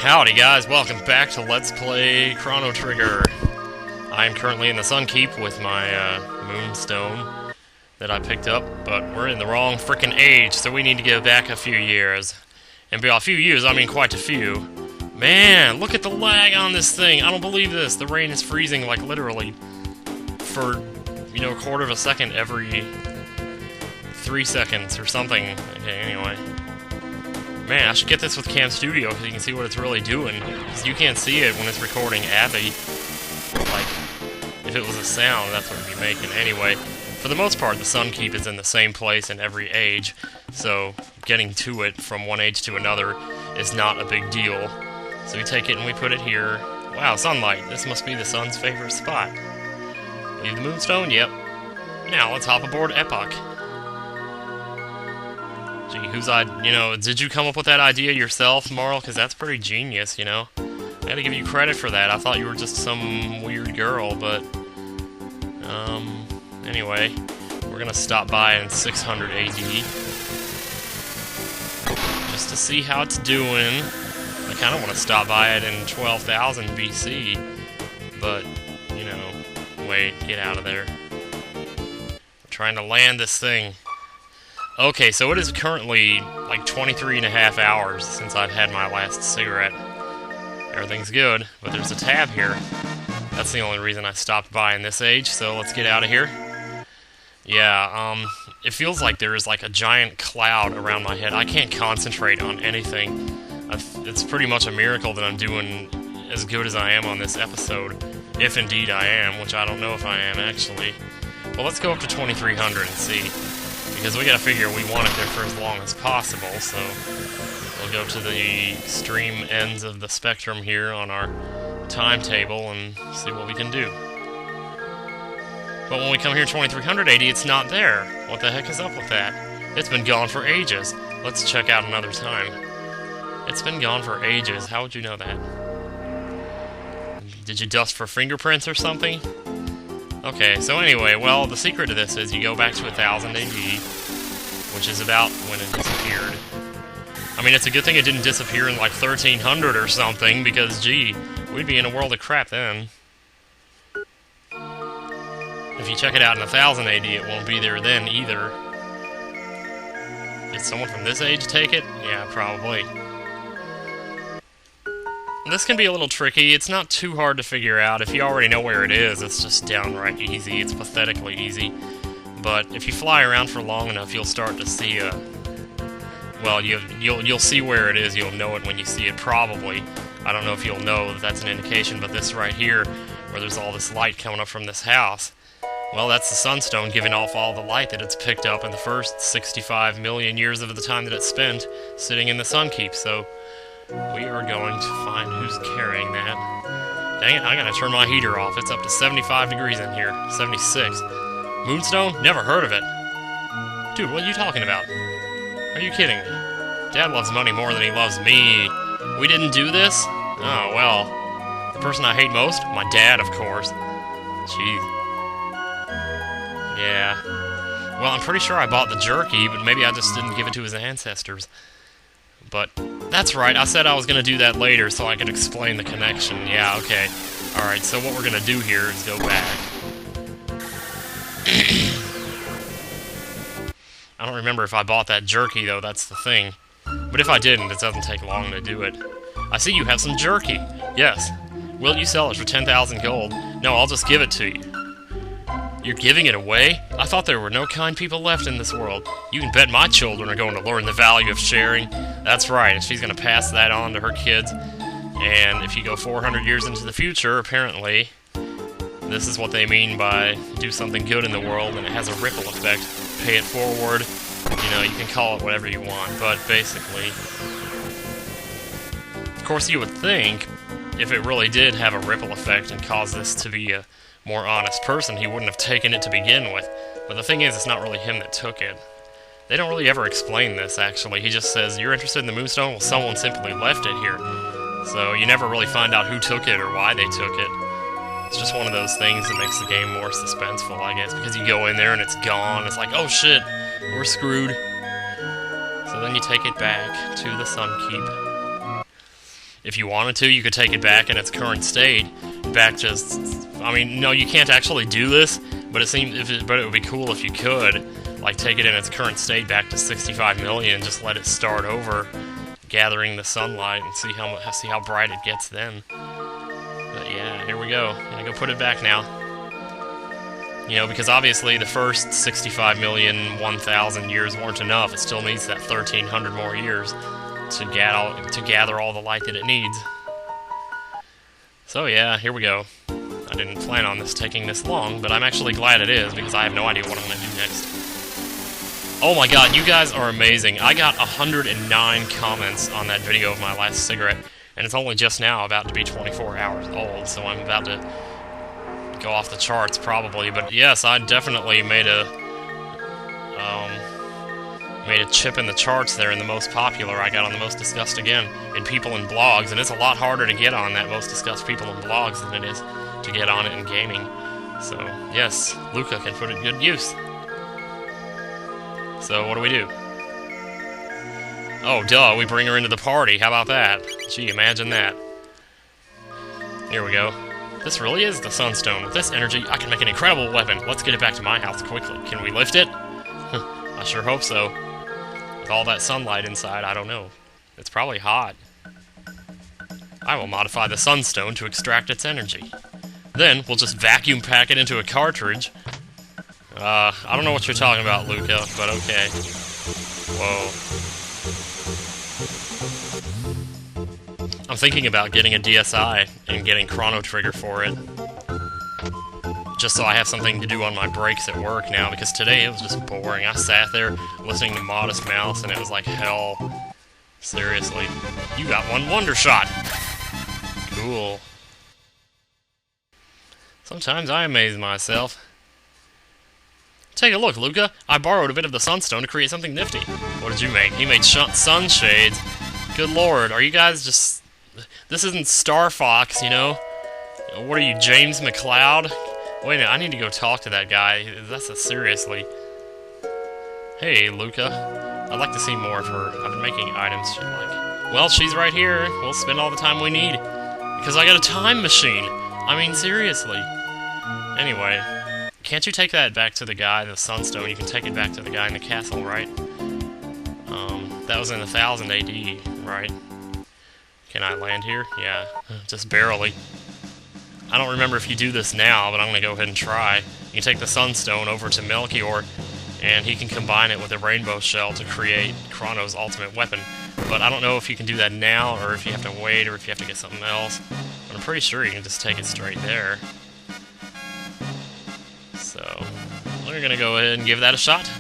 Howdy guys, welcome back to Let's Play Chrono Trigger. I am currently in the Sun Keep with my moonstone that I picked up, but we're in the wrong frickin' age, so we need to go back a few years. And by a few years, I mean quite a few. Man, look at the lag on this thing. I don't believe this. The rain is freezing, like, literally for, you know, a quarter of a second every 3 seconds or something. Okay, anyway. Man, I should get this with Cam Studio because you can see what it's really doing. Because you can't see it when it's recording AVI. Like, if it was a sound, that's what it'd be making. Anyway, for the most part, the Sun Keep is in the same place in every age, so getting to it from one age to another is not a big deal. So we take it and we put it here. Wow, sunlight. This must be the sun's favorite spot. Leave the moonstone? Yep. Now, let's hop aboard Epoch. Gee, did you come up with that idea yourself, Marl? Because that's pretty genius, you know? I gotta give you credit for that. I thought you were just some weird girl, but... Anyway, we're gonna stop by in 600 AD. Just to see how it's doing. I kinda wanna stop by it in 12,000 BC. But, you know... Wait, get out of there. I'm trying to land this thing. Okay, so it is currently like 23.5 hours since I've had my last cigarette. Everything's good, but there's a tab here. That's the only reason I stopped by in this age, so let's get out of here. Yeah, it feels like there is like a giant cloud around my head. I can't concentrate on anything. It's pretty much a miracle that I'm doing as good as I am on this episode. If indeed I am, which I don't know if I am, actually. Well, let's go up to 2300 and see. Because we gotta figure we want it there for as long as possible, so we'll go to the extreme ends of the spectrum here on our timetable and see what we can do. But when we come here 2380, it's not there. What the heck is up with that? It's been gone for ages. Let's check out another time. It's been gone for ages. How would you know that? Did you dust for fingerprints or something? Okay, so anyway, well, the secret to this is you go back to 1000 AD, which is about when it disappeared. I mean, it's a good thing it didn't disappear in like 1300 or something, because, gee, we'd be in a world of crap then. If you check it out in 1000 AD, it won't be there then either. Did someone from this age take it? Yeah, probably. This can be a little tricky. It's not too hard to figure out. If you already know where it is, it's just downright easy. It's pathetically easy. But if you fly around for long enough, you'll start to see well, you'll see where it is. You'll know it when you see it, probably. I don't know if you'll know that that's an indication, but this right here, where there's all this light coming up from this house, well, that's the sunstone giving off all the light that it's picked up in the first 65 million years of the time that it's spent sitting in the Sun Keep. So we are going to find who's carrying that. Dang it, I gotta turn my heater off. It's up to 75 degrees in here. 76. Moonstone? Never heard of it. Dude, what are you talking about? Are you kidding me? Dad loves money more than he loves me. We didn't do this? Oh, well. The person I hate most? My dad, of course. Jeez. Yeah. Well, I'm pretty sure I bought the jerky, but maybe I just didn't give it to his ancestors. But... that's right, I said I was going to do that later so I could explain the connection. Yeah, okay. Alright, so what we're going to do here is go back. I don't remember if I bought that jerky, though, that's the thing. But if I didn't, it doesn't take long to do it. I see you have some jerky. Yes. Will you sell it for 10,000 gold? No, I'll just give it to you. You're giving it away? I thought there were no kind people left in this world. You can bet my children are going to learn the value of sharing. That's right, and she's going to pass that on to her kids. And if you go 400 years into the future, apparently, this is what they mean by do something good in the world, and it has a ripple effect. Pay it forward. You know, you can call it whatever you want, but basically... Of course, you would think, if it really did have a ripple effect and cause this to be a more honest person, he wouldn't have taken it to begin with. But the thing is, it's not really him that took it. They don't really ever explain this, actually. He just says, you're interested in the moonstone? Well, someone simply left it here. So you never really find out who took it or why they took it. It's just one of those things that makes the game more suspenseful, I guess, because you go in there and it's gone. It's like, oh shit, we're screwed. So then you take it back to the Sun Keep. if you wanted to, you could take it back in its current state, back to... I mean, no, you can't actually do this, but it would be cool if you could, like, take it in its current state back to 65 million and just let it start over, gathering the sunlight, and see how bright it gets then. But yeah, here we go. I'm gonna go put it back now. You know, because obviously the first 65 million 1,000 years weren't enough. It still needs that 1,300 more years to gather all the light that it needs. So yeah, here we go. I didn't plan on this taking this long, but I'm actually glad it is, because I have no idea what I'm going to do next. Oh my god, you guys are amazing. I got 109 comments on that video of my last cigarette, and it's only just now about to be 24 hours old, so I'm about to go off the charts probably. But yes, I definitely made a chip in the charts there in the most popular. I got on the most discussed again in people in blogs, and it's a lot harder to get on that most discussed people in blogs than it is to get on it in gaming. So yes, Luca can put it to good use. So what do we do? Oh duh, we bring her into the party. How about that? Gee, imagine that. Here we go. This really is the Sunstone. With this energy, I can make an incredible weapon. Let's get it back to my house quickly. Can we lift it? I sure hope so. With all that sunlight inside, I don't know. It's probably hot. I will modify the Sunstone to extract its energy. Then, we'll just vacuum pack it into a cartridge. I don't know what you're talking about, Luca, but okay. Whoa. I'm thinking about getting a DSi and getting Chrono Trigger for it. Just so I have something to do on my breaks at work now, because today it was just boring. I sat there listening to Modest Mouse and it was like hell. Seriously. You got one wonder shot! Cool. Sometimes I amaze myself. Take a look, Luca. I borrowed a bit of the Sunstone to create something nifty. What did you make? He made sunshades. Good lord, are you guys just... This isn't Star Fox, you know? What are you, James McCloud? Wait a minute, I need to go talk to that guy. Seriously. Hey, Luca. I'd like to see more of her. I've been making items she'd like. Well, she's right here. We'll spend all the time we need. Because I got a time machine. I mean, seriously. Anyway, can't you take that back to the guy, the Sunstone? You can take it back to the guy in the castle, right? That was in 1000 AD, right? Can I land here? Yeah, just barely. I don't remember if you do this now, but I'm going to go ahead and try. You can take the Sunstone over to Melchior, and he can combine it with a rainbow shell to create Chrono's ultimate weapon. But I don't know if you can do that now, or if you have to wait, or if you have to get something else. But I'm pretty sure you can just take it straight there. So, we're going to go ahead and give that a shot.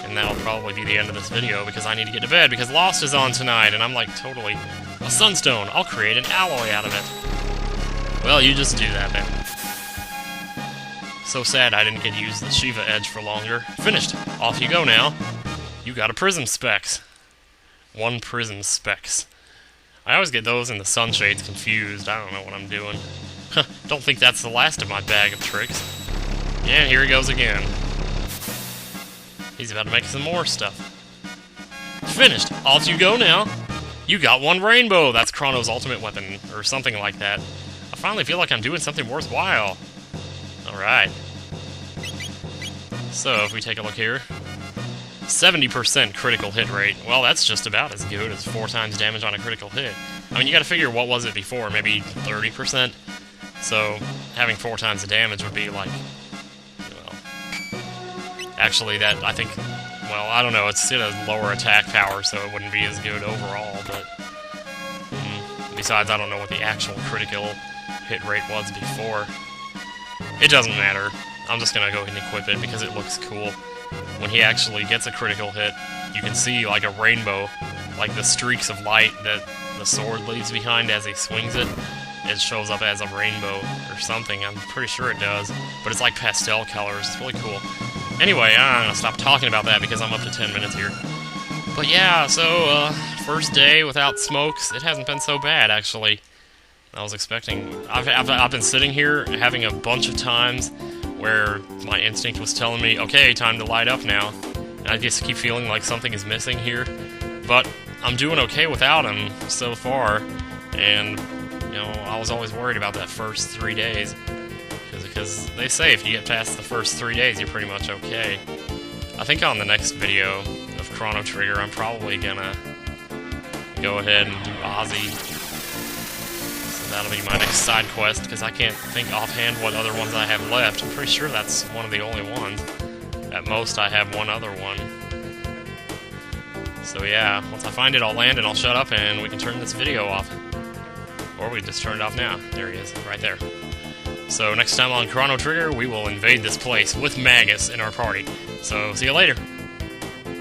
And that'll probably be the end of this video, because I need to get to bed, because Lost is on tonight, and I'm like totally... A Sunstone! I'll create an alloy out of it. Well, you just do that then. So sad I didn't get to use the Shiva Edge for longer. Finished! Off you go now. You got a Prism Specs. 1 Prism Specs. I always get those and the Sunshades confused. I don't know what I'm doing. Don't think that's the last of my bag of tricks. Yeah, here he goes again. He's about to make some more stuff. Finished! Off you go now! You got 1 rainbow! That's Chrono's ultimate weapon, or something like that. I finally feel like I'm doing something worthwhile. Alright. So, if we take a look here... 70% critical hit rate. Well, that's just about as good as 4 times damage on a critical hit. I mean, you gotta figure what was it before, maybe 30%? So, having 4 times the damage would be like... Well... Actually, that, I think... Well, I don't know, it's at a lower attack power, so it wouldn't be as good overall, but... Besides, I don't know what the actual critical hit rate was before. It doesn't matter. I'm just gonna go ahead and equip it because it looks cool. When he actually gets a critical hit, you can see like a rainbow, like the streaks of light that the sword leaves behind as he swings it. It shows up as a rainbow or something, I'm pretty sure it does. But it's like pastel colors, it's really cool. Anyway, I'm gonna stop talking about that because I'm up to 10 minutes here. But yeah, so, first day without smokes, it hasn't been so bad, actually. I was expecting... I've been sitting here having a bunch of times where my instinct was telling me, okay, time to light up now. And I just keep feeling like something is missing here. But I'm doing okay without them so far. And, you know, I was always worried about that first 3 days. Because they say if you get past the first 3 days, you're pretty much okay. I think on the next video of Chrono Trigger, I'm probably gonna go ahead and do Ozzy. So that'll be my next side quest, because I can't think offhand what other ones I have left. I'm pretty sure that's one of the only ones. At most, I have one other one. So yeah, once I find it, I'll land and I'll shut up and we can turn this video off. Or we just turn it off now. There he is, right there. So next time on Chrono Trigger, we will invade this place with Magus in our party. So see you later.